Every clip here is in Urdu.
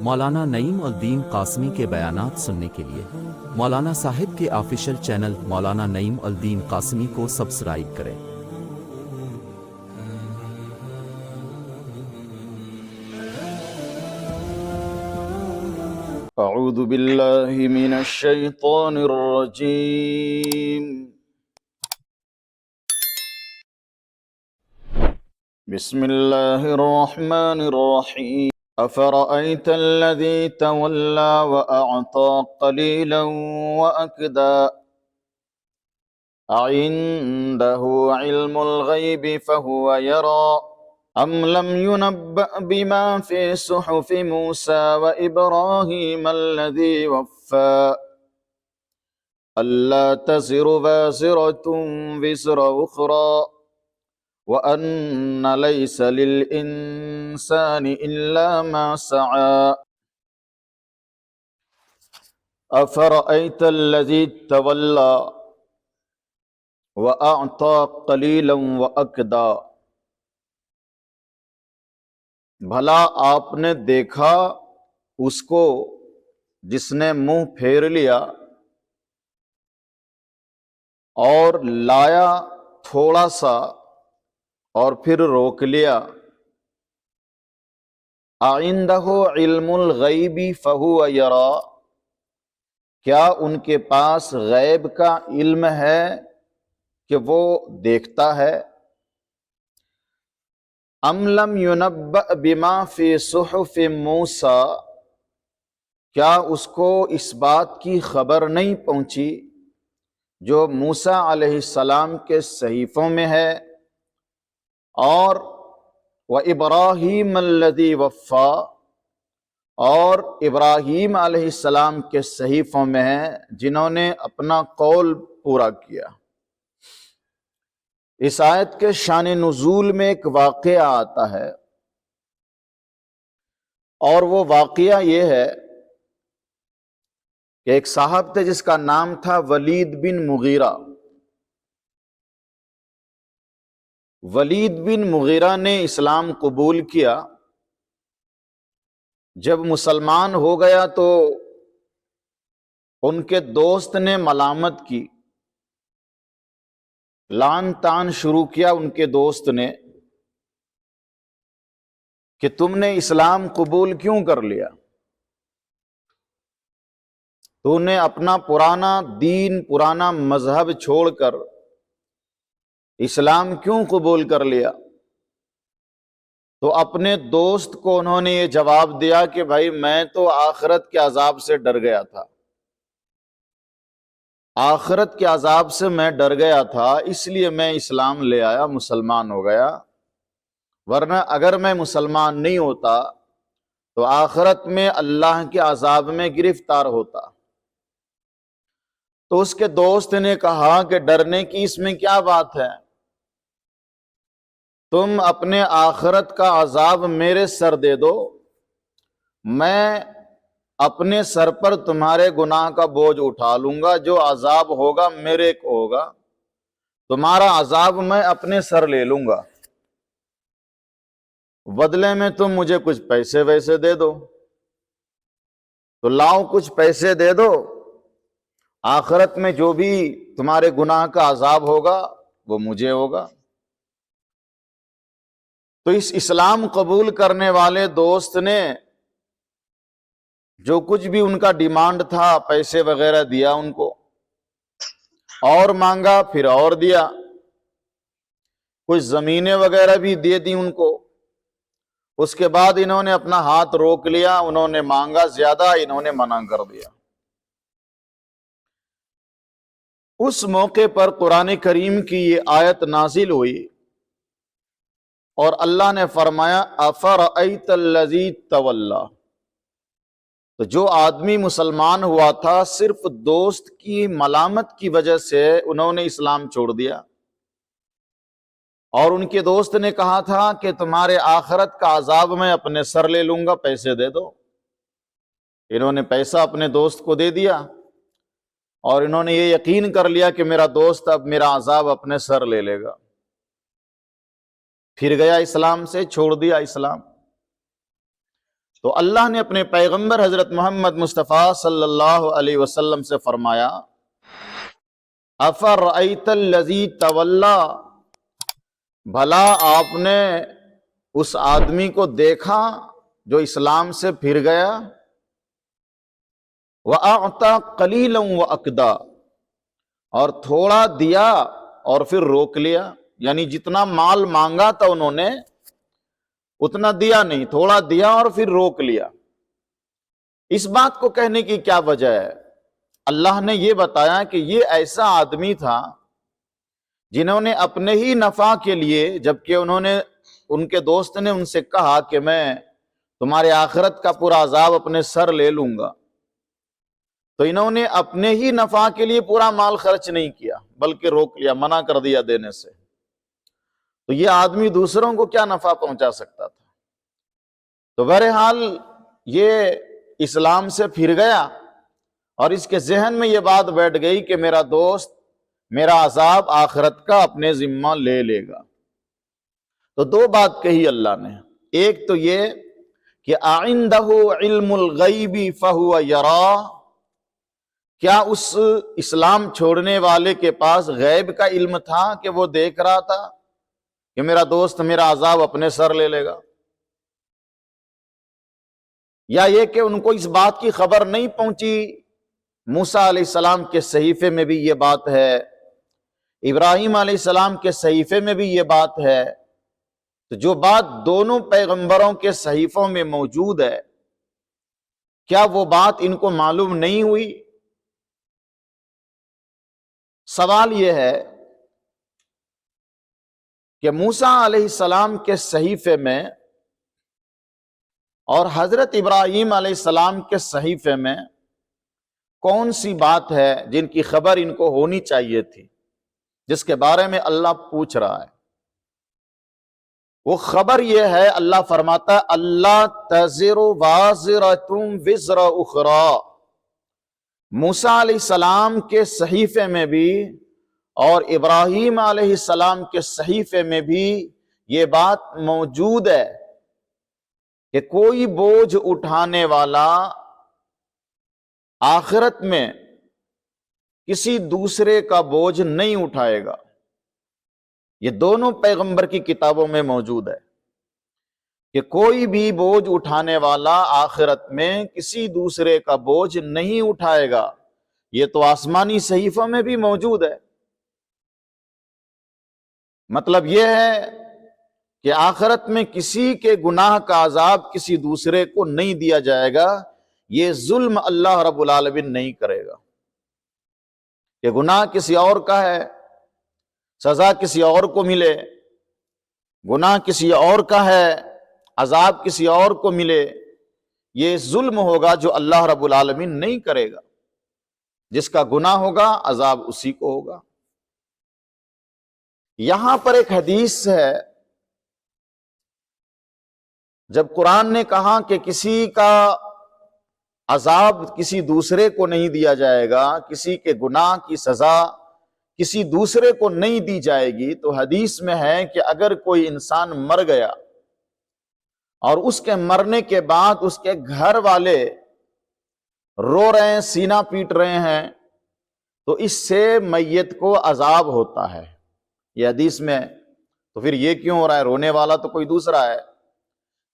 مولانا نعیم الدین قاسمی کے بیانات سننے کے لیے مولانا صاحب کے آفیشیل چینل مولانا نعیم الدین قاسمی کو سبسکرائب کریں۔ اعوذ باللہ من الشیطان الرجیم بسم اللہ الرحمن الرحیم افرأیت الذی تولی واعطى قلیلا واکدا اعنده علم الغیب فهو یرى ام لم ينبأ بما في صحف موسى وإبراهيم الذي وفى ألا تزر وازرة وزر أخرى وأن ليس للإنسان إلا ما سعى أفرأيت الذي تولى وأعطى قليلا وأكدى بھلا آپ نے دیکھا اس کو جس نے منہ پھیر لیا اور لایا تھوڑا سا اور پھر روک لیا۔ اعنده علم الغیب فہو یری، کیا ان کے پاس غیب کا علم ہے کہ وہ دیکھتا ہے؟ ام لم ينبأ بما فی صحف موسیٰ، کیا اس کو اس بات کی خبر نہیں پہنچی جو موسیٰ علیہ السلام کے صحیفوں میں ہے، اور وَإِبْرَاهِيمَ الَّذِي وَفَّى، اور ابراہیم علیہ السلام کے صحیفوں میں ہے جنہوں نے اپنا قول پورا کیا۔ اس آیت کے شان نزول میں ایک واقعہ آتا ہے، اور وہ واقعہ یہ ہے کہ ایک صاحب تھے جس کا نام تھا ولید بن مغیرہ۔ ولید بن مغیرہ نے اسلام قبول کیا۔ جب مسلمان ہو گیا تو ان کے دوست نے ملامت کی، لعن طعن شروع کیا ان کے دوست نے کہ تم نے اسلام قبول کیوں کر لیا، تو نے اپنا پرانا دین پرانا مذہب چھوڑ کر اسلام کیوں قبول کر لیا؟ تو اپنے دوست کو انہوں نے یہ جواب دیا کہ بھائی میں تو آخرت کے عذاب سے ڈر گیا تھا، آخرت کے عذاب سے میں ڈر گیا تھا، اس لیے میں اسلام لے آیا، مسلمان ہو گیا، ورنہ اگر میں مسلمان نہیں ہوتا تو آخرت میں اللہ کے عذاب میں گرفتار ہوتا۔ تو اس کے دوست نے کہا کہ ڈرنے کی اس میں کیا بات ہے، تم اپنے آخرت کا عذاب میرے سر دے دو، میں اپنے سر پر تمہارے گناہ کا بوجھ اٹھا لوں گا، جو عذاب ہوگا میرے کو ہوگا، تمہارا عذاب میں اپنے سر لے لوں گا، بدلے میں تم مجھے کچھ پیسے ویسے دے دو۔ تو لاؤ کچھ پیسے دے دو، آخرت میں جو بھی تمہارے گناہ کا عذاب ہوگا وہ مجھے ہوگا۔ تو اس اسلام قبول کرنے والے دوست نے جو کچھ بھی ان کا ڈیمانڈ تھا پیسے وغیرہ دیا ان کو، اور مانگا پھر اور دیا، کچھ زمینیں وغیرہ بھی دے دی ان کو۔ اس کے بعد انہوں نے اپنا ہاتھ روک لیا، انہوں نے مانگا زیادہ، انہوں نے منع کر دیا۔ اس موقع پر قرآن کریم کی یہ آیت نازل ہوئی اور اللہ نے فرمایا افرأیت الذی تولی، تو جو آدمی مسلمان ہوا تھا صرف دوست کی ملامت کی وجہ سے انہوں نے اسلام چھوڑ دیا، اور ان کے دوست نے کہا تھا کہ تمہارے آخرت کا عذاب میں اپنے سر لے لوں گا، پیسے دے دو۔ انہوں نے پیسہ اپنے دوست کو دے دیا، اور انہوں نے یہ یقین کر لیا کہ میرا دوست اب میرا عذاب اپنے سر لے لے گا، پھر گیا اسلام سے، چھوڑ دیا اسلام۔ تو اللہ نے اپنے پیغمبر حضرت محمد مصطفیٰ صلی اللہ علیہ وسلم سے فرمایا افرأیت الذی تولی، بھلا آپ نے اس آدمی کو دیکھا جو اسلام سے پھر گیا، وَأَعْطَى قَلِيلًا وَأَكْدَى، اور تھوڑا دیا اور پھر روک لیا، یعنی جتنا مال مانگا تھا انہوں نے اتنا دیا نہیں، تھوڑا دیا اور پھر روک لیا۔ اس بات کو کہنے کی کیا وجہ ہے؟ اللہ نے یہ بتایا کہ یہ ایسا آدمی تھا جنہوں نے اپنے ہی نفع کے لیے، جبکہ ان کے دوست نے ان سے کہا کہ میں تمہارے آخرت کا پورا عذاب اپنے سر لے لوں گا، تو انہوں نے اپنے ہی نفع کے لیے پورا مال خرچ نہیں کیا بلکہ روک لیا، منع کر دیا دینے سے۔ تو یہ آدمی دوسروں کو کیا نفع پہنچا سکتا تھا؟ تو بہرحال یہ اسلام سے پھر گیا اور اس کے ذہن میں یہ بات بیٹھ گئی کہ میرا دوست میرا عذاب آخرت کا اپنے ذمہ لے لے گا۔ تو دو بات کہی اللہ نے، ایک تو یہ کہ اعنده علم الغیب فہو یرا، کیا اس اسلام چھوڑنے والے کے پاس غیب کا علم تھا کہ وہ دیکھ رہا تھا کہ میرا دوست میرا عذاب اپنے سر لے لے گا؟ یا یہ کہ ان کو اس بات کی خبر نہیں پہنچی؟ موسیٰ علیہ السلام کے صحیفے میں بھی یہ بات ہے، ابراہیم علیہ السلام کے صحیفے میں بھی یہ بات ہے، تو جو بات دونوں پیغمبروں کے صحیفوں میں موجود ہے، کیا وہ بات ان کو معلوم نہیں ہوئی؟ سوال یہ ہے کہ موسیٰ علیہ السلام کے صحیفے میں اور حضرت ابراہیم علیہ السلام کے صحیفے میں کون سی بات ہے جن کی خبر ان کو ہونی چاہیے تھی، جس کے بارے میں اللہ پوچھ رہا ہے؟ وہ خبر یہ ہے، اللہ فرماتا ہے اللہ تزر وازرۃ وزر اخری۔ موسیٰ علیہ السلام کے صحیفے میں بھی اور ابراہیم علیہ السلام کے صحیفے میں بھی یہ بات موجود ہے کہ کوئی بوجھ اٹھانے والا آخرت میں کسی دوسرے کا بوجھ نہیں اٹھائے گا۔ یہ دونوں پیغمبر کی کتابوں میں موجود ہے کہ کوئی بھی بوجھ اٹھانے والا آخرت میں کسی دوسرے کا بوجھ نہیں اٹھائے گا۔ یہ تو آسمانی صحیفوں میں بھی موجود ہے۔ مطلب یہ ہے کہ آخرت میں کسی کے گناہ کا عذاب کسی دوسرے کو نہیں دیا جائے گا، یہ ظلم اللہ رب العالمین نہیں کرے گا کہ گناہ کسی اور کا ہے، سزا کسی اور کو ملے، گناہ کسی اور کا ہے، عذاب کسی اور کو ملے، یہ ظلم ہوگا جو اللہ رب العالمین نہیں کرے گا۔ جس کا گناہ ہوگا عذاب اسی کو ہوگا۔ یہاں پر ایک حدیث ہے، جب قرآن نے کہا کہ کسی کا عذاب کسی دوسرے کو نہیں دیا جائے گا، کسی کے گناہ کی سزا کسی دوسرے کو نہیں دی جائے گی، تو حدیث میں ہے کہ اگر کوئی انسان مر گیا اور اس کے مرنے کے بعد اس کے گھر والے رو رہے ہیں، سینہ پیٹ رہے ہیں، تو اس سے میت کو عذاب ہوتا ہے۔ یہ حدیث میں، تو پھر یہ کیوں ہو رہا ہے؟ رونے والا تو کوئی دوسرا ہے،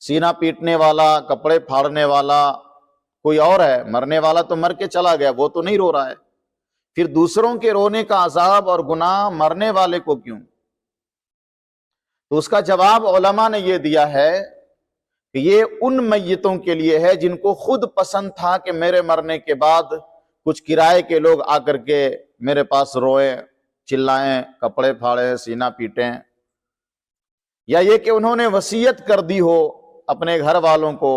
سینہ پیٹنے والا، کپڑے پھاڑنے والا کوئی اور ہے، مرنے والا تو مر کے چلا گیا، وہ تو نہیں رو رہا ہے، پھر دوسروں کے رونے کا عذاب اور گناہ مرنے والے کو کیوں؟ تو اس کا جواب علماء نے یہ دیا ہے کہ یہ ان میتوں کے لیے ہے جن کو خود پسند تھا کہ میرے مرنے کے بعد کچھ کرائے کے لوگ آ کر کے میرے پاس روئیں، چلائیں، کپڑے پھاڑیں، سینہ پیٹیں، یا یہ کہ انہوں نے وصیت کر دی ہو اپنے گھر والوں کو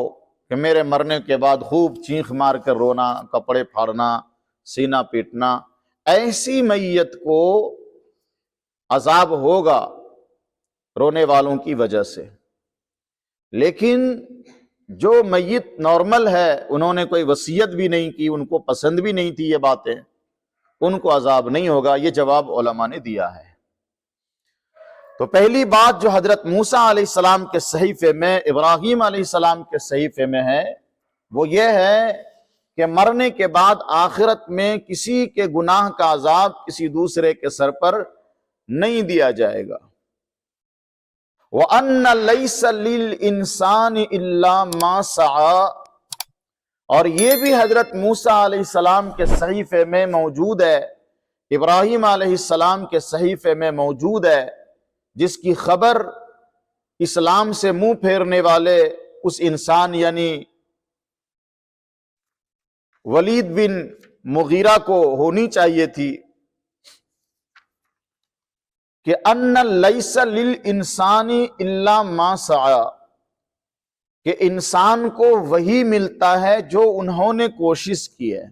کہ میرے مرنے کے بعد خوب چیخ مار کر رونا، کپڑے پھاڑنا، سینہ پیٹنا، ایسی میت کو عذاب ہوگا رونے والوں کی وجہ سے۔ لیکن جو میت نارمل ہے، انہوں نے کوئی وصیت بھی نہیں کی، ان کو پسند بھی نہیں تھی یہ باتیں، ان کو عذاب نہیں ہوگا، یہ جواب علماء نے دیا ہے۔ تو پہلی بات جو حضرت موسیٰ علیہ السلام کے صحیفے میں، ابراہیم علیہ السلام کے صحیفے میں ہے، وہ یہ ہے کہ مرنے کے بعد آخرت میں کسی کے گناہ کا عذاب کسی دوسرے کے سر پر نہیں دیا جائے گا۔ وَأَنَّ لَيْسَ لِلْإِنسَانِ إِلَّا مَا سَعَى، اور یہ بھی حضرت موسیٰ علیہ السلام کے صحیفے میں موجود ہے، ابراہیم علیہ السلام کے صحیفے میں موجود ہے، جس کی خبر اسلام سے منہ پھیرنے والے اس انسان یعنی ولید بن مغیرہ کو ہونی چاہیے تھی کہ ان لیس للانسان الا ما سعی، کہ انسان کو وہی ملتا ہے جو انہوں نے کوشش کی ہے،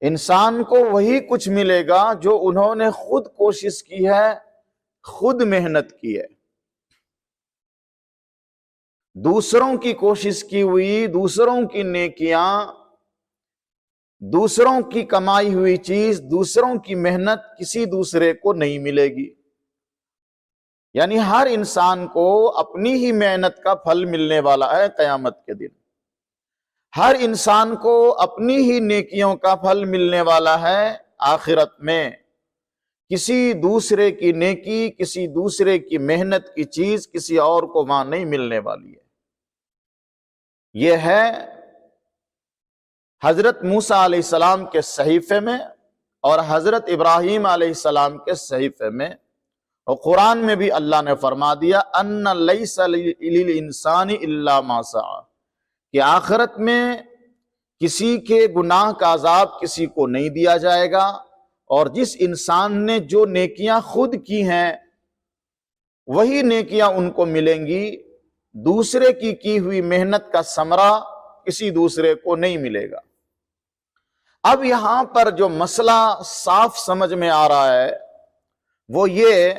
انسان کو وہی کچھ ملے گا جو انہوں نے خود کوشش کی ہے، خود محنت کی ہے۔ دوسروں کی کوشش کی ہوئی، دوسروں کی نیکیاں، دوسروں کی کمائی ہوئی چیز، دوسروں کی محنت کسی دوسرے کو نہیں ملے گی۔ یعنی ہر انسان کو اپنی ہی محنت کا پھل ملنے والا ہے قیامت کے دن، ہر انسان کو اپنی ہی نیکیوں کا پھل ملنے والا ہے آخرت میں۔ کسی دوسرے کی نیکی، کسی دوسرے کی محنت کی چیز کسی اور کو وہاں نہیں ملنے والی ہے۔ یہ ہے حضرت موسیٰ علیہ السلام کے صحیفے میں اور حضرت ابراہیم علیہ السلام کے صحیفے میں، اور قرآن میں بھی اللہ نے فرما دیا ان لیس للانسان الا ما سعی، کہ آخرت میں کسی کے گناہ کا عذاب کسی کو نہیں دیا جائے گا، اور جس انسان نے جو نیکیاں خود کی ہیں وہی نیکیاں ان کو ملیں گی، دوسرے کی ہوئی محنت کا ثمرہ کسی دوسرے کو نہیں ملے گا۔ اب یہاں پر جو مسئلہ صاف سمجھ میں آ رہا ہے وہ یہ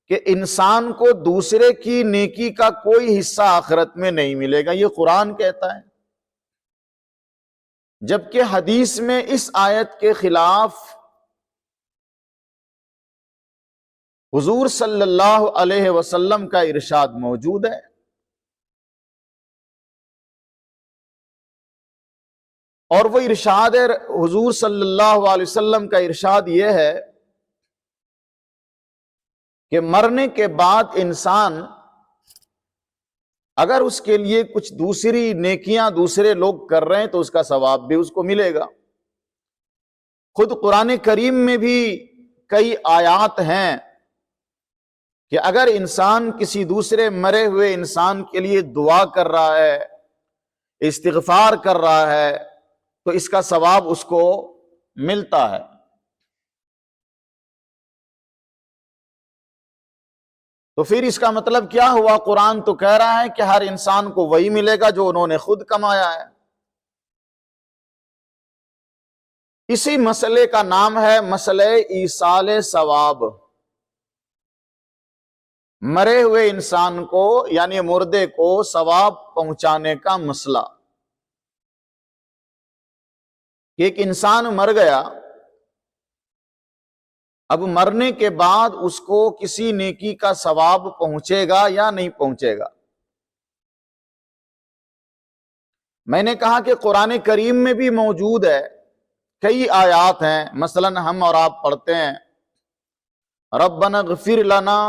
کہ انسان کو دوسرے کی نیکی کا کوئی حصہ آخرت میں نہیں ملے گا، یہ قرآن کہتا ہے، جبکہ حدیث میں اس آیت کے خلاف حضور صلی اللہ علیہ وسلم کا ارشاد موجود ہے۔ اور وہ ارشاد ہے، حضور صلی اللہ علیہ وسلم کا ارشاد یہ ہے کہ مرنے کے بعد انسان اگر اس کے لیے کچھ دوسری نیکیاں دوسرے لوگ کر رہے ہیں تو اس کا ثواب بھی اس کو ملے گا۔ خود قرآن کریم میں بھی کئی آیات ہیں کہ اگر انسان کسی دوسرے مرے ہوئے انسان کے لیے دعا کر رہا ہے، استغفار کر رہا ہے، تو اس کا ثواب اس کو ملتا ہے۔ تو پھر اس کا مطلب کیا ہوا؟ قرآن تو کہہ رہا ہے کہ ہر انسان کو وہی ملے گا جو انہوں نے خود کمایا ہے۔ اسی مسئلے کا نام ہے مسئلہ ایصال ثواب۔ مرے ہوئے انسان کو یعنی مردے کو ثواب پہنچانے کا مسئلہ۔ ایک انسان مر گیا، اب مرنے کے بعد اس کو کسی نیکی کا ثواب پہنچے گا یا نہیں پہنچے گا؟ میں نے کہا کہ قرآن کریم میں بھی موجود ہے، کئی آیات ہیں، مثلا ہم اور آپ پڑھتے ہیں ربنا اغفر لنا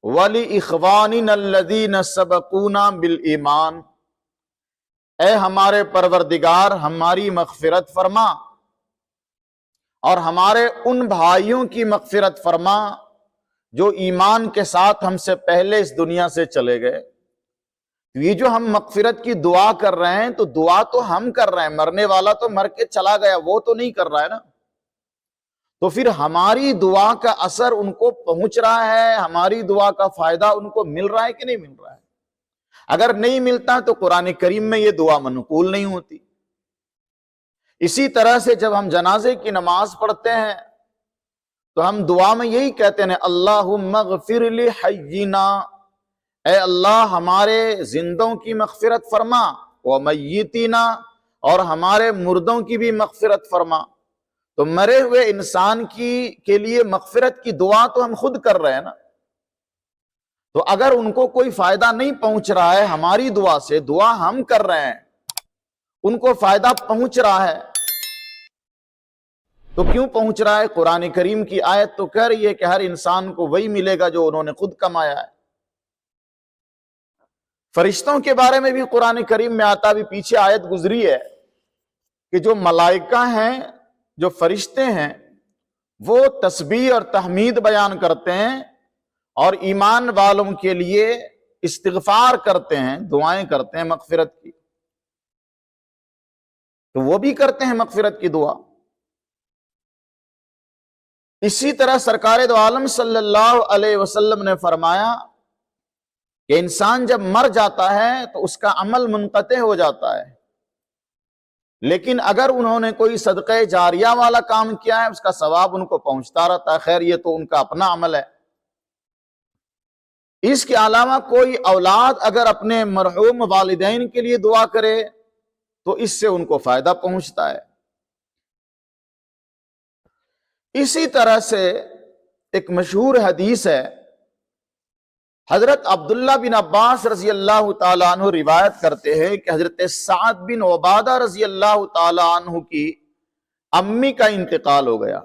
وَلِإِخْوَانِنَا الَّذِينَ سَبَقُونَا بِالْإِيمَانِ، اے ہمارے پروردگار ہماری مغفرت فرما اور ہمارے ان بھائیوں کی مغفرت فرما جو ایمان کے ساتھ ہم سے پہلے اس دنیا سے چلے گئے۔ یہ جو ہم مغفرت کی دعا کر رہے ہیں تو دعا تو ہم کر رہے ہیں، مرنے والا تو مر کے چلا گیا، وہ تو نہیں کر رہا ہے نا۔ تو پھر ہماری دعا کا اثر ان کو پہنچ رہا ہے، ہماری دعا کا فائدہ ان کو مل رہا ہے کہ نہیں مل رہا ہے؟ اگر نہیں ملتا تو قرآن کریم میں یہ دعا منقول نہیں ہوتی۔ اسی طرح سے جب ہم جنازے کی نماز پڑھتے ہیں تو ہم دعا میں یہی کہتے ہیں اللہم اغفر لحینا، اے اللہ ہمارے زندوں کی مغفرت فرما، ومیتینا، اور ہمارے مردوں کی بھی مغفرت فرما۔ تو مرے ہوئے انسان کے لیے مغفرت کی دعا تو ہم خود کر رہے ہیں نا، تو اگر ان کو کوئی فائدہ نہیں پہنچ رہا ہے ہماری دعا سے، دعا ہم کر رہے ہیں، ان کو فائدہ پہنچ رہا ہے، تو کیوں پہنچ رہا ہے؟ قرآن کریم کی آیت تو کہہ رہی ہے کہ ہر انسان کو وہی ملے گا جو انہوں نے خود کمایا ہے۔ فرشتوں کے بارے میں بھی قرآن کریم میں آتا، بھی پیچھے آیت گزری ہے کہ جو ملائکہ ہیں، جو فرشتے ہیں، وہ تسبیح اور تحمید بیان کرتے ہیں اور ایمان والوں کے لیے استغفار کرتے ہیں، دعائیں کرتے ہیں مغفرت کی، تو وہ بھی کرتے ہیں مغفرت کی دعا۔ اسی طرح سرکار دو عالم صلی اللہ علیہ وسلم نے فرمایا کہ انسان جب مر جاتا ہے تو اس کا عمل منقطع ہو جاتا ہے، لیکن اگر انہوں نے کوئی صدقہ جاریہ والا کام کیا ہے اس کا ثواب ان کو پہنچتا رہتا ہے۔ خیر یہ تو ان کا اپنا عمل ہے۔ اس کے علاوہ کوئی اولاد اگر اپنے مرحوم والدین کے لیے دعا کرے تو اس سے ان کو فائدہ پہنچتا ہے۔ اسی طرح سے ایک مشہور حدیث ہے، حضرت عبداللہ بن عباس رضی اللہ تعالیٰ عنہ روایت کرتے ہیں کہ حضرت سعد بن عبادہ رضی اللہ تعالیٰ عنہ کی امی کا انتقال ہو گیا۔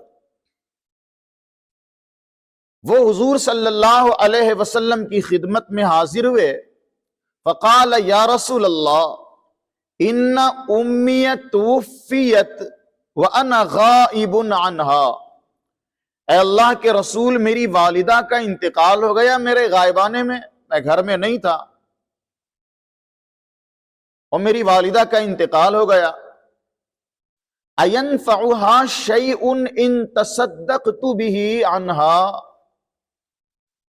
وہ حضور صلی اللہ علیہ وسلم کی خدمت میں حاضر ہوئے، فقال یا رسول اللہ ان امی توفیت وانا غائب عنہا، اے اللہ کے رسول میری والدہ کا انتقال ہو گیا میرے غائبانے میں گھر میں نہیں تھا اور میری والدہ کا انتقال ہو گیا، اَيَنْفَعُهَا شَيْءٌ إِن تَصَدَّقْتُ بِهِ عَنْهَا،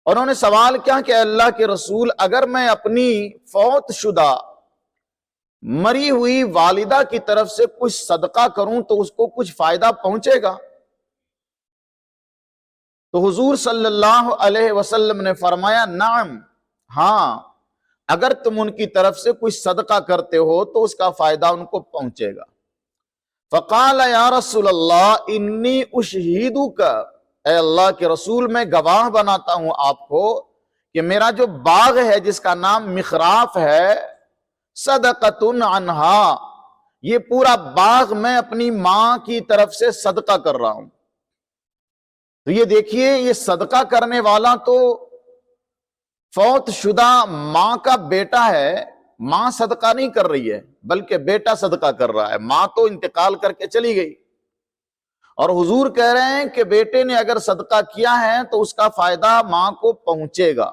انہوں نے سوال کیا کہ اللہ کے رسول اگر میں اپنی فوت شدہ مری ہوئی والدہ کی طرف سے کچھ صدقہ کروں تو اس کو کچھ فائدہ پہنچے گا؟ تو حضور صلی اللہ علیہ وسلم نے فرمایا نعم، ہاں، اگر تم ان کی طرف سے کچھ صدقہ کرتے ہو تو اس کا فائدہ ان کو پہنچے گا۔ فقال یا رسول اللہ انی اشہدک، اے اللہ کے رسول میں گواہ بناتا ہوں آپ کو کہ میرا جو باغ ہے جس کا نام مخراف ہے، صدقۃ عنہا، یہ پورا باغ میں اپنی ماں کی طرف سے صدقہ کر رہا ہوں۔ تو یہ دیکھیے، یہ صدقہ کرنے والا تو فوت شدہ ماں کا بیٹا ہے، ماں صدقہ نہیں کر رہی ہے بلکہ بیٹا صدقہ کر رہا ہے، ماں تو انتقال کر کے چلی گئی، اور حضور کہہ رہے ہیں کہ بیٹے نے اگر صدقہ کیا ہے تو اس کا فائدہ ماں کو پہنچے گا۔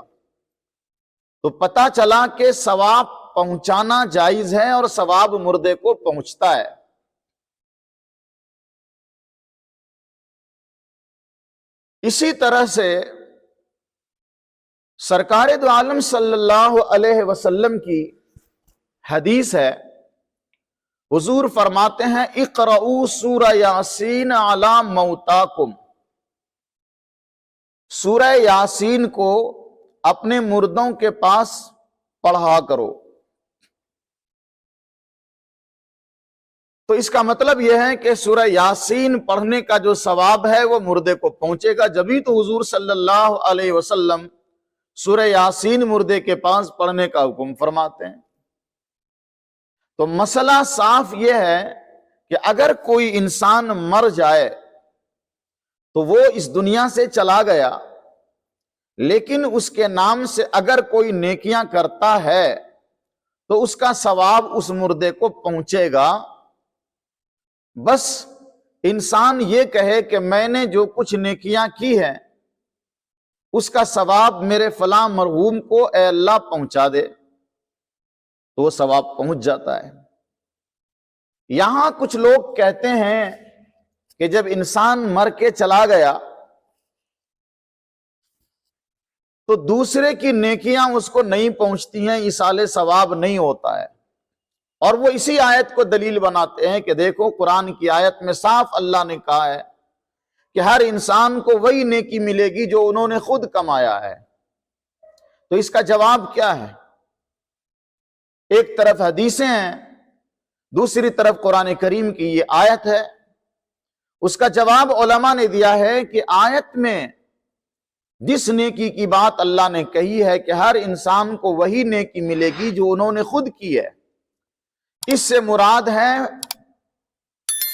تو پتہ چلا کہ ثواب پہنچانا جائز ہے اور ثواب مردے کو پہنچتا ہے۔ اسی طرح سے سرکار دو عالم صلی اللہ علیہ وسلم کی حدیث ہے، حضور فرماتے ہیں اقرؤوا سورہ یاسین علی موتاکم، سورہ یاسین کو اپنے مردوں کے پاس پڑھا کرو۔ تو اس کا مطلب یہ ہے کہ سورہ یاسین پڑھنے کا جو ثواب ہے وہ مردے کو پہنچے گا، جبھی تو حضور صلی اللہ علیہ وسلم سورہ یاسین مردے کے پاس پڑھنے کا حکم فرماتے ہیں۔ تو مسئلہ صاف یہ ہے کہ اگر کوئی انسان مر جائے تو وہ اس دنیا سے چلا گیا، لیکن اس کے نام سے اگر کوئی نیکیاں کرتا ہے تو اس کا ثواب اس مردے کو پہنچے گا۔ بس انسان یہ کہے کہ میں نے جو کچھ نیکیاں کی ہیں اس کا ثواب میرے فلاں مرحوم کو اے اللہ پہنچا دے، تو وہ ثواب پہنچ جاتا ہے۔ یہاں کچھ لوگ کہتے ہیں کہ جب انسان مر کے چلا گیا تو دوسرے کی نیکیاں اس کو نہیں پہنچتی ہیں، ایصال ثواب نہیں ہوتا ہے، اور وہ اسی آیت کو دلیل بناتے ہیں کہ دیکھو قرآن کی آیت میں صاف اللہ نے کہا ہے کہ ہر انسان کو وہی نیکی ملے گی جو انہوں نے خود کمایا ہے۔ تو اس کا جواب کیا ہے؟ ایک طرف حدیثیں ہیں، دوسری طرف قرآن کریم کی یہ آیت ہے۔ اس کا جواب علماء نے دیا ہے کہ آیت میں جس نیکی کی بات اللہ نے کہی ہے کہ ہر انسان کو وہی نیکی ملے گی جو انہوں نے خود کی ہے، اس سے مراد ہے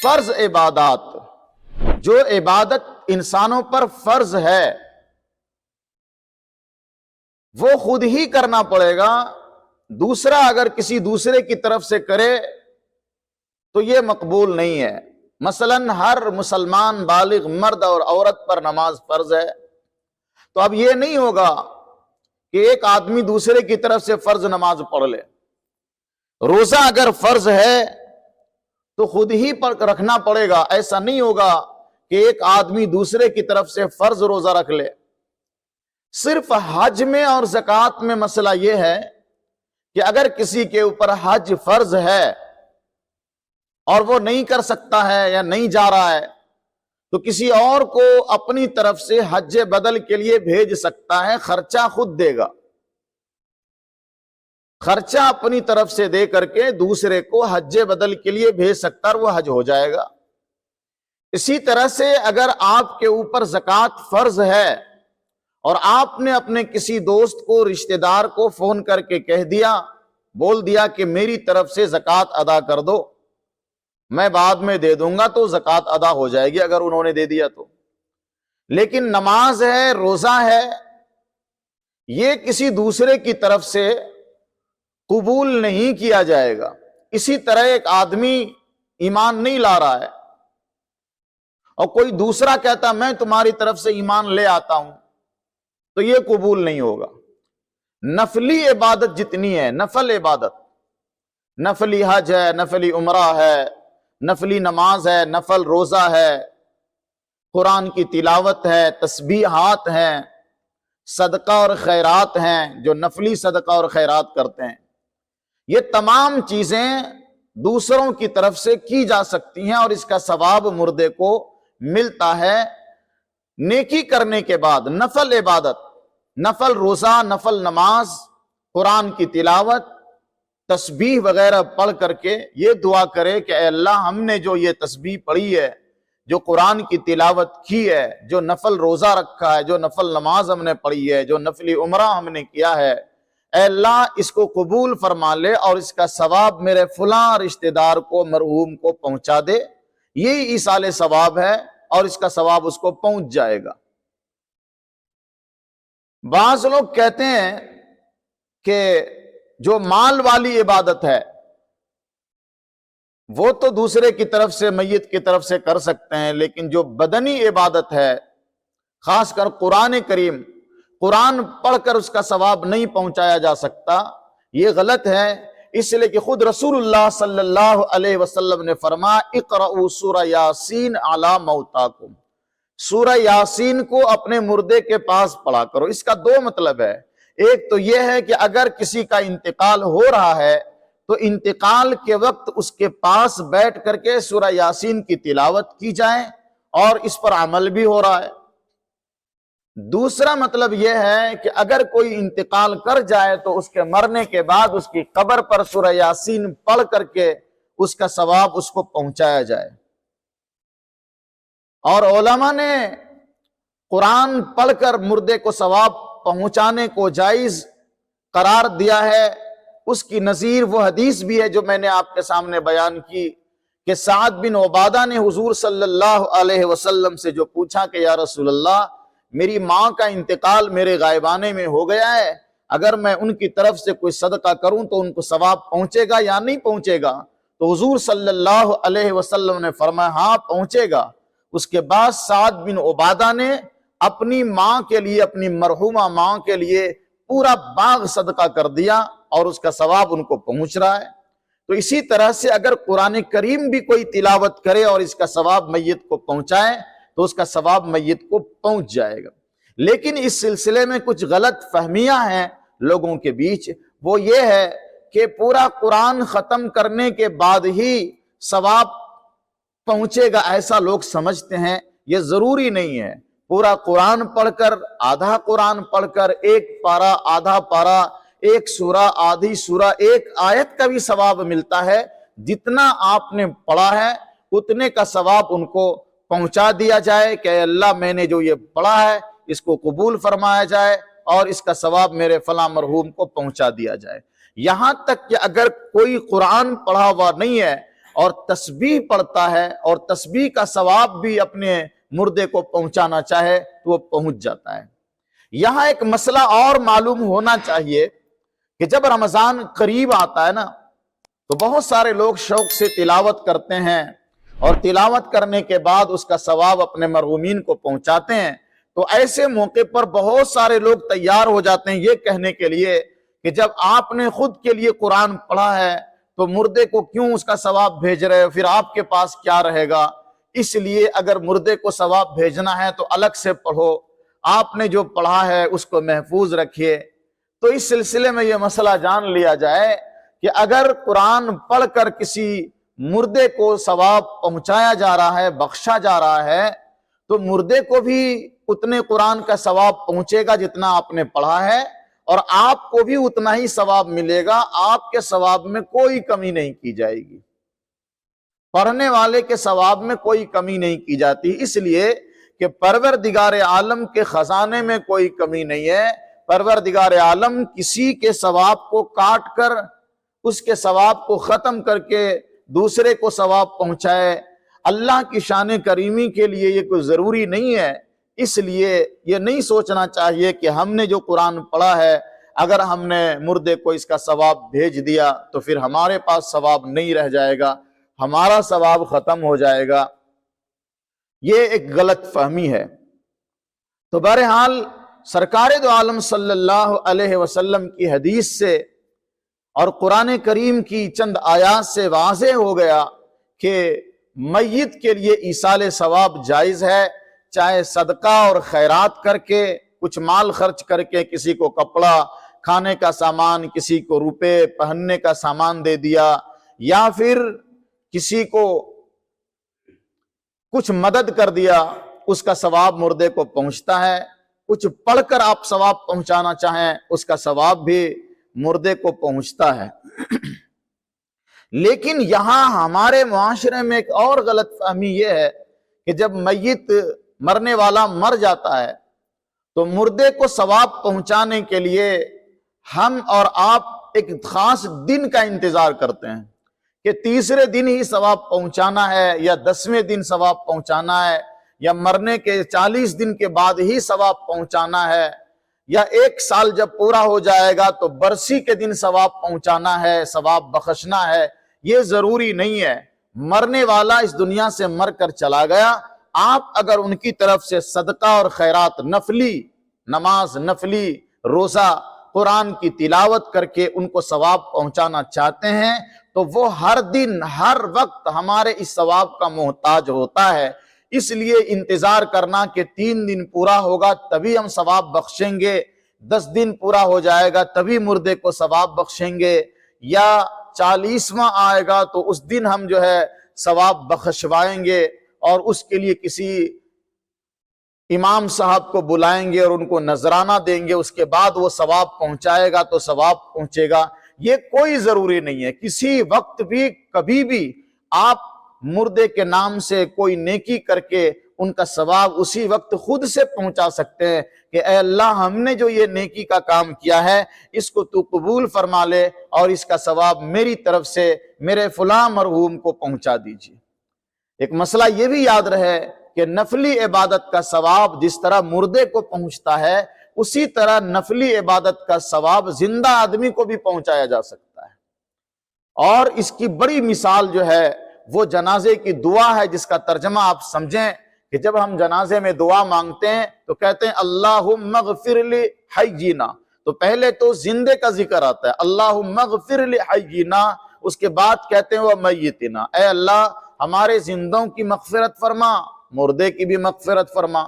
فرض عبادات، جو عبادت انسانوں پر فرض ہے وہ خود ہی کرنا پڑے گا، دوسرا اگر کسی دوسرے کی طرف سے کرے تو یہ مقبول نہیں ہے۔ مثلا ہر مسلمان بالغ مرد اور عورت پر نماز فرض ہے، تو اب یہ نہیں ہوگا کہ ایک آدمی دوسرے کی طرف سے فرض نماز پڑھ لے۔ روزہ اگر فرض ہے تو خود ہی رکھنا پڑے گا، ایسا نہیں ہوگا کہ ایک آدمی دوسرے کی طرف سے فرض روزہ رکھ لے۔ صرف حج میں اور زکوٰۃ میں مسئلہ یہ ہے کہ اگر کسی کے اوپر حج فرض ہے اور وہ نہیں کر سکتا ہے یا نہیں جا رہا ہے تو کسی اور کو اپنی طرف سے حج بدل کے لیے بھیج سکتا ہے، خرچہ خود دے گا، خرچہ اپنی طرف سے دے کر کے دوسرے کو حج بدل کے لیے بھیج سکتا ہے، وہ حج ہو جائے گا۔ اسی طرح سے اگر آپ کے اوپر زکوٰۃ فرض ہے اور آپ نے اپنے کسی دوست کو، رشتہ دار کو فون کر کے کہہ دیا، بول دیا کہ میری طرف سے زکوٰۃ ادا کر دو، میں بعد میں دے دوں گا، تو زکوٰۃ ادا ہو جائے گی اگر انہوں نے دے دیا تو۔ لیکن نماز ہے، روزہ ہے، یہ کسی دوسرے کی طرف سے قبول نہیں کیا جائے گا۔ اسی طرح ایک آدمی ایمان نہیں لا رہا ہے اور کوئی دوسرا کہتا میں تمہاری طرف سے ایمان لے آتا ہوں، تو یہ قبول نہیں ہوگا۔ نفلی عبادت جتنی ہے، نفل عبادت، نفلی حج ہے، نفلی عمرہ ہے، نفلی نماز ہے، نفل روزہ ہے، قرآن کی تلاوت ہے، تسبیحات ہیں، صدقہ اور خیرات ہیں، جو نفلی صدقہ اور خیرات کرتے ہیں، یہ تمام چیزیں دوسروں کی طرف سے کی جا سکتی ہیں اور اس کا ثواب مردے کو ملتا ہے نیکی کرنے کے بعد۔ نفل عبادت، نفل روزہ، نفل نماز، قرآن کی تلاوت، تسبیح وغیرہ پڑھ کر کے یہ دعا کرے کہ اے اللہ ہم نے جو یہ تسبیح پڑھی ہے، جو قرآن کی تلاوت کی ہے، جو نفل روزہ رکھا ہے، جو نفل نماز ہم نے پڑھی ہے، جو نفلی عمرہ ہم نے کیا ہے، اے اللہ اس کو قبول فرما لے اور اس کا ثواب میرے فلاں رشتہ دار کو، مرحوم کو پہنچا دے۔ یہی ایصال ثواب ہے اور اس کا ثواب اس کو پہنچ جائے گا۔ بعض لوگ کہتے ہیں کہ جو مال والی عبادت ہے وہ تو دوسرے کی طرف سے، میت کی طرف سے کر سکتے ہیں، لیکن جو بدنی عبادت ہے، خاص کر قرآن کریم، قرآن پڑھ کر اس کا ثواب نہیں پہنچایا جا سکتا، یہ غلط ہے۔ اس لیے کہ خود رسول اللہ صلی اللہ علیہ وسلم نے فرمایا اقرؤوا سورہ یاسین علی موتاکم، سورہ یاسین کو اپنے مردے کے پاس پڑھا کرو۔ اس کا دو مطلب ہے، ایک تو یہ ہے کہ اگر کسی کا انتقال ہو رہا ہے تو انتقال کے وقت اس کے پاس بیٹھ کر کے سورہ یاسین کی تلاوت کی جائے اور اس پر عمل بھی ہو رہا ہے۔ دوسرا مطلب یہ ہے کہ اگر کوئی انتقال کر جائے تو اس کے مرنے کے بعد اس کی قبر پر سورہ یاسین پڑھ کر کے اس کا ثواب اس کو پہنچایا جائے۔ اور علماء نے قرآن پڑھ کر مردے کو ثواب پہنچانے کو جائز قرار دیا ہے۔ اس کی نظیر وہ حدیث بھی ہے جو میں نے آپ کے سامنے بیان کی کہ سعد بن عبادہ نے حضور صلی اللہ علیہ وسلم سے جو پوچھا کہ یا رسول اللہ میری ماں کا انتقال میرے غائبانے میں ہو گیا ہے، اگر میں ان کی طرف سے کوئی صدقہ کروں تو ان کو ثواب پہنچے گا یا نہیں پہنچے گا؟ تو حضور صلی اللہ علیہ وسلم نے فرمایا ہاں پہنچے گا۔ اس کے بعد سعد بن عبادہ نے اپنی ماں کے لیے، اپنی مرحومہ ماں کے لیے پورا باغ صدقہ کر دیا اور اس کا ثواب ان کو پہنچ رہا ہے۔ تو اسی طرح سے اگر قرآن کریم بھی کوئی تلاوت کرے اور اس کا ثواب میت کو پہنچائے تو اس کا ثواب میت کو پہنچ جائے گا۔ لیکن اس سلسلے میں کچھ غلط فہمیاں ہیں لوگوں کے بیچ، وہ یہ ہے کہ پورا قرآن ختم کرنے کے بعد ہی ثواب پہنچے گا، ایسا لوگ سمجھتے ہیں۔ یہ ضروری نہیں ہے۔ پورا قرآن پڑھ کر، آدھا قرآن پڑھ کر، ایک پارہ، آدھا پارہ، ایک سورہ، آدھی سورہ، ایک آیت کا بھی ثواب ملتا ہے۔ جتنا آپ نے پڑھا ہے اتنے کا ثواب ان کو پہنچا دیا جائے کہ اے اللہ میں نے جو یہ پڑھا ہے اس کو قبول فرمایا جائے اور اس کا ثواب میرے فلاں مرحوم کو پہنچا دیا جائے۔ یہاں تک کہ اگر کوئی قرآن پڑھا ہوا نہیں ہے اور تسبیح پڑھتا ہے اور تسبیح کا ثواب بھی اپنے مردے کو پہنچانا چاہے تو وہ پہنچ جاتا ہے۔ یہاں ایک مسئلہ اور معلوم ہونا چاہیے کہ جب رمضان قریب آتا ہے نا تو بہت سارے لوگ شوق سے تلاوت کرتے ہیں اور تلاوت کرنے کے بعد اس کا ثواب اپنے مرحومین کو پہنچاتے ہیں۔ تو ایسے موقع پر بہت سارے لوگ تیار ہو جاتے ہیں یہ کہنے کے لیے کہ جب آپ نے خود کے لیے قرآن پڑھا ہے تو مردے کو کیوں اس کا ثواب بھیج رہے ہو، پھر آپ کے پاس کیا رہے گا؟ اس لیے اگر مردے کو ثواب بھیجنا ہے تو الگ سے پڑھو، آپ نے جو پڑھا ہے اس کو محفوظ رکھیے۔ تو اس سلسلے میں یہ مسئلہ جان لیا جائے کہ اگر قرآن پڑھ کر کسی مردے کو ثواب پہنچایا جا رہا ہے، بخشا جا رہا ہے، تو مردے کو بھی اتنے قرآن کا ثواب پہنچے گا جتنا آپ نے پڑھا ہے، اور آپ کو بھی اتنا ہی ثواب ملے گا، آپ کے ثواب میں کوئی کمی نہیں کی جائے گی، پڑھنے والے کے ثواب میں کوئی کمی نہیں کی جاتی، اس لیے کہ پروردگار عالم کے خزانے میں کوئی کمی نہیں ہے۔ پروردگار عالم کسی کے ثواب کو کاٹ کر، اس کے ثواب کو ختم کر کے دوسرے کو ثواب پہنچائے، اللہ کی شان کریمی کے لیے یہ کوئی ضروری نہیں ہے۔ اس لیے یہ نہیں سوچنا چاہیے کہ ہم نے جو قرآن پڑھا ہے اگر ہم نے مردے کو اس کا ثواب بھیج دیا تو پھر ہمارے پاس ثواب نہیں رہ جائے گا، ہمارا ثواب ختم ہو جائے گا، یہ ایک غلط فہمی ہے۔ تو بہرحال سرکار دو عالم صلی اللہ علیہ وسلم کی حدیث سے اور قرآن کریم کی چند آیات سے واضح ہو گیا کہ میت کے لیے ایصال ثواب جائز ہے، چاہے صدقہ اور خیرات کر کے، کچھ مال خرچ کر کے، کسی کو کپڑا، کھانے کا سامان، کسی کو روپے پہننے کا سامان دے دیا، یا پھر کسی کو کچھ مدد کر دیا، اس کا ثواب مردے کو پہنچتا ہے۔ کچھ پڑھ کر آپ ثواب پہنچانا چاہیں اس کا ثواب بھی مردے کو پہنچتا ہے۔ لیکن یہاں ہمارے معاشرے میں ایک اور غلط فہمی یہ ہے کہ جب میت مرنے والا مر جاتا ہے تو مردے کو ثواب پہنچانے کے لیے ہم اور آپ ایک خاص دن کا انتظار کرتے ہیں کہ تیسرے دن ہی ثواب پہنچانا ہے یا 10ویں دن ثواب پہنچانا ہے یا مرنے کے 40 دن کے بعد ہی ثواب پہنچانا ہے یا 1 سال جب پورا ہو جائے گا تو برسی کے دن ثواب پہنچانا ہے، ثواب بخشنا ہے۔ یہ ضروری نہیں ہے۔ مرنے والا اس دنیا سے مر کر چلا گیا، آپ اگر ان کی طرف سے صدقہ اور خیرات، نفلی نماز، نفلی روزہ، قرآن کی تلاوت کر کے ان کو ثواب پہنچانا چاہتے ہیں تو وہ ہر دن ہر وقت ہمارے اس ثواب کا محتاج ہوتا ہے۔ اس لیے انتظار کرنا کہ 3 دن پورا ہوگا تبھی ہم ثواب بخشیں گے، 10 دن پورا ہو جائے گا تبھی مردے کو ثواب بخشیں گے، یا 40واں آئے گا تو اس دن ہم جو ہے ثواب بخشوائیں گے اور اس کے لیے کسی امام صاحب کو بلائیں گے اور ان کو نذرانہ دیں گے، اس کے بعد وہ ثواب پہنچائے گا تو ثواب پہنچے گا۔ یہ کوئی ضروری نہیں ہے۔ کسی وقت بھی کبھی بھی آپ مردے کے نام سے کوئی نیکی کر کے ان کا ثواب اسی وقت خود سے پہنچا سکتے ہیں کہ اے اللہ ہم نے جو یہ نیکی کا کام کیا ہے اس کو تو قبول فرما لے اور اس کا ثواب میری طرف سے میرے فلاں مرحوم کو پہنچا دیجیے۔ ایک مسئلہ یہ بھی یاد رہے کہ نفلی عبادت کا ثواب جس طرح مردے کو پہنچتا ہے اسی طرح نفلی عبادت کا ثواب زندہ آدمی کو بھی پہنچایا جا سکتا ہے۔ اور اس کی بڑی مثال جو ہے وہ جنازے کی دعا ہے، جس کا ترجمہ آپ سمجھیں کہ جب ہم جنازے میں دعا مانگتے ہیں تو کہتے ہیں اللہم اغفر لی حیینا، تو پہلے تو زندے کا ذکر آتا ہے اللہم اغفر لی حیینا، اس کے بعد کہتے ہیں ومیتنا، اے اللہ ہمارے زندوں کی مغفرت فرما، مردے کی بھی مغفرت فرما۔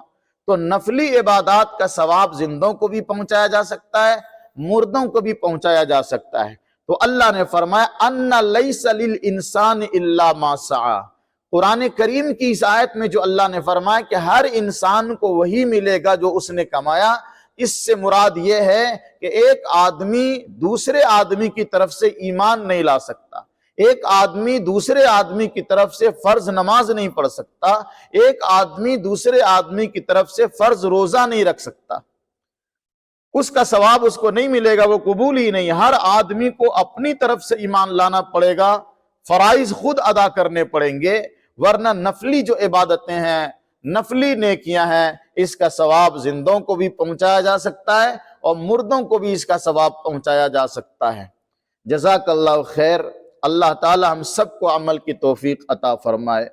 تو نفلی عبادات کا ثواب زندوں کو بھی پہنچایا جا سکتا ہے، مردوں کو بھی پہنچایا جا سکتا ہے۔ تو اللہ نے فرمایا ان لیس للانسان الا ما سعی، قرآن کریم کی اس آیت میں جو اللہ نے فرمایا کہ ہر انسان کو وہی ملے گا جو اس نے کمایا، اس سے مراد یہ ہے کہ ایک آدمی دوسرے آدمی کی طرف سے ایمان نہیں لا سکتا، ایک آدمی دوسرے آدمی کی طرف سے فرض نماز نہیں پڑھ سکتا، ایک آدمی دوسرے آدمی کی طرف سے فرض روزہ نہیں رکھ سکتا، اس کا ثواب اس کو نہیں ملے گا، وہ قبول ہی نہیں۔ ہر آدمی کو اپنی طرف سے ایمان لانا پڑے گا، فرائض خود ادا کرنے پڑیں گے، ورنہ نفلی جو عبادتیں ہیں، نفلی نیکیاں ہیں، اس کا ثواب زندوں کو بھی پہنچایا جا سکتا ہے اور مردوں کو بھی اس کا ثواب پہنچایا جا سکتا ہے۔ جزاک اللہ خیر۔ اللہ تعالی ہم سب کو عمل کی توفیق عطا فرمائے۔